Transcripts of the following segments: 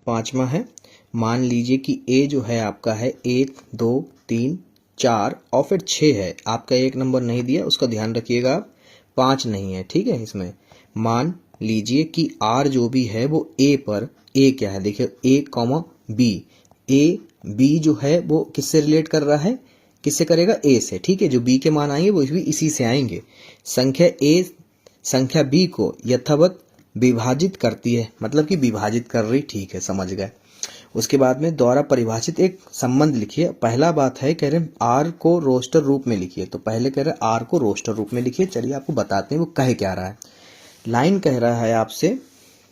पांचवा है, मान लीजिए कि ए जो है आपका है 1 2 3 4 और फिर 6 है। आपका एक नंबर नहीं दिया, उसका ध्यान रखिएगा आप, 5 नहीं है, ठीक है। इसमें मान लीजिए कि आर जो भी है वो ए पर, ए क्या है देखिए, ए कॉमा बी, ए बी जो है वो किससे रिलेट कर रहा है, किससे करेगा, ए से, ठीक है। जो बी के मान आएंगे वो भी इसी से आएंगे। संख्या ए संख्या बी को यथावत विभाजित करती है, मतलब कि विभाजित कर रही, ठीक है, समझ गए। उसके बाद में द्वारा परिभाषित एक संबंध लिखिए। पहला बात है, कह रहे हैं आर को रोस्टर रूप में लिखिए, तो पहले कह रहे हैं आर को रोस्टर रूप में लिखिए। चलिए आपको बताते हैं वो कह क्या रहा है। लाइन कह रहा है आपसे,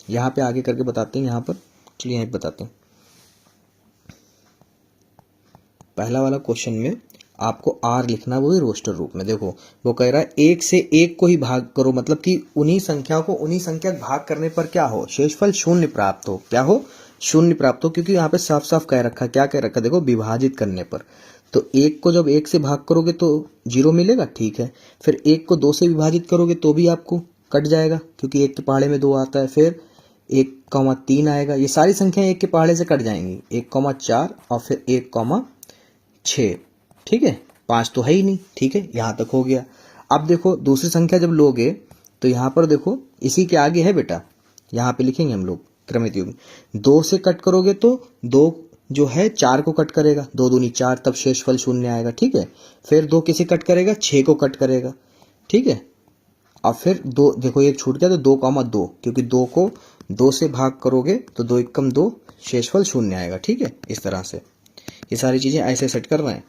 यहाँ पे आगे करके बताते हैं, यहाँ पर चलिए यहाँ पे बताते हैं। पहला वाला क्वेश्चन में आपको आर लिखना, वो भी रोस्टर रूप में। देखो वो कह रहा है एक से एक को ही भाग करो, मतलब कि उन्हीं संख्याओं को उन्हीं संख्या भाग करने पर क्या हो, शेषफल शून्य प्राप्त हो। क्या हो, शून्य प्राप्त हो, क्योंकि यहाँ पे साफ साफ कह रखा, क्या कह रखा, देखो विभाजित करने पर। तो एक को जब एक से भाग करोगे तो 0 मिलेगा, ठीक है। फिर एक को 2 से विभाजित करोगे तो भी आपको कट जाएगा, क्योंकि एक के पहाड़े में 2 आता है। फिर 1,3 आएगा, ये सारी संख्याएं एक के पहाड़े से कट जाएंगी। 1,4 और फिर 1,6, ठीक है। 5 तो है ही नहीं, ठीक है, यहाँ तक हो गया। अब देखो दूसरी संख्या जब लोगे तो यहाँ पर देखो इसी के आगे है बेटा, यहाँ पे लिखेंगे हम लोग क्रमित युग्म। 2 से कट करोगे तो 2 जो है 4 को कट करेगा, 2 दूनी 4, तब शेषफल शून्य आएगा, ठीक है। फिर 2 किसे कट करेगा, 6 को कट करेगा, ठीक है। और फिर 2 देखो एक छूट गया, तो 2,2, क्योंकि 2 को 2 से भाग करोगे तो 2 एकम 2, शेषफल शून्य आएगा, ठीक है। इस तरह से ये सारी चीजें ऐसे सेट कर रहे हैं।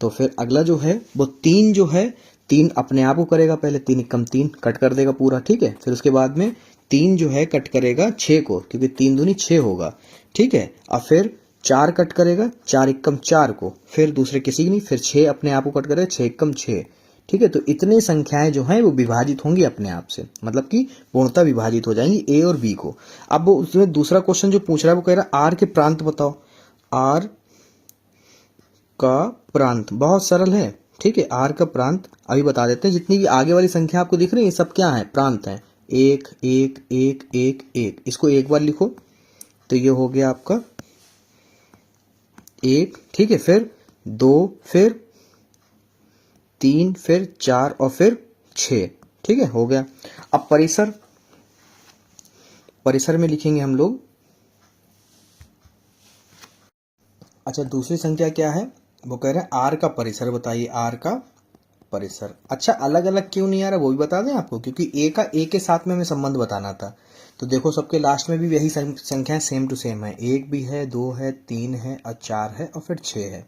तो फिर अगला जो है वो 3 जो है, 3 अपने आप को करेगा, पहले 3 एकम 3 कट कर देगा पूरा, ठीक है। फिर उसके बाद में 3 जो है कट करेगा 6 को, क्योंकि 3 दूनी 6 होगा, ठीक है। और फिर 4 कट करेगा 4 एकम 4 को, फिर दूसरे किसी की नहीं, फिर 6 अपने आप को कट करेगा 6 एकम 6, ठीक है। तो इतने संख्याएं जो हैं वो विभाजित होंगी अपने आप से, मतलब कि पूर्णतः विभाजित हो जाएंगी ए और बी को। अब वो उसमें दूसरा क्वेश्चन जो पूछ रहा है वो कह रहा है आर के प्रांत बताओ। आर का प्रांत बहुत सरल है, ठीक है। आर का प्रांत अभी बता देते हैं। जितनी भी आगे वाली संख्या आपको दिख रही है ये सब क्या है, प्रांत है। 1 1 1 1 1, इसको एक बार लिखो तो ये हो गया आपका 1, ठीक है। फिर 2, फिर 3, फिर 4 और फिर 6, ठीक है, हो गया। अब परिसर, परिसर में लिखेंगे हम लोग। अच्छा दूसरी संख्या क्या है, वो कह रहे हैं आर का परिसर बताइए। आर का परिसर, अच्छा अलग अलग क्यों नहीं आ रहा वो भी बता दें आपको, क्योंकि ए का ए के साथ में हमें संबंध बताना था। तो देखो सबके लास्ट में भी यही संख्याएं सेम टू सेम है, 1 भी है, 2 है, 3 है और 4 है और फिर 6 है,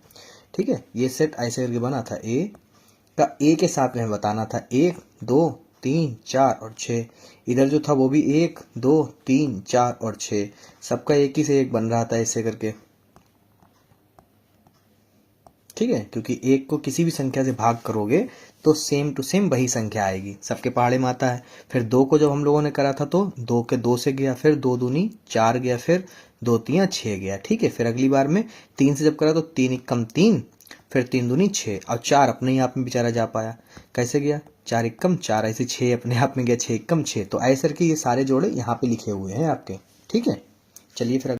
ठीक है। ये सेट ऐसे करके बना था, ए का ए के साथ में बताना था 1 2 3 4 और 6। इधर जो था वो भी 1 2 3 4 और 6, सबका एक ही से एक बन रहा था ऐसे करके, ठीक है। क्योंकि एक को किसी भी संख्या से भाग करोगे तो सेम टू सेम वही संख्या आएगी, सबके पहाड़े में आता है। फिर 2 को जब हम लोगों ने करा था तो 2 के 2 से गया, फिर 2 दूनी 4 गया, फिर 2 3 6 गया, ठीक है। फिर अगली बार में 3 से जब करा तो 3 एकम 3, फिर 3 दूनी 6 और 4 अपने ही आप में बेचारा जा पाया, कैसे गया, 4 एकम 4, ऐसे 6 अपने आप में गया, 6 एकम 6। तो ऐसे करके ये सारे जोड़े यहाँ पे लिखे हुए हैं आपके, ठीक है। चलिए फिर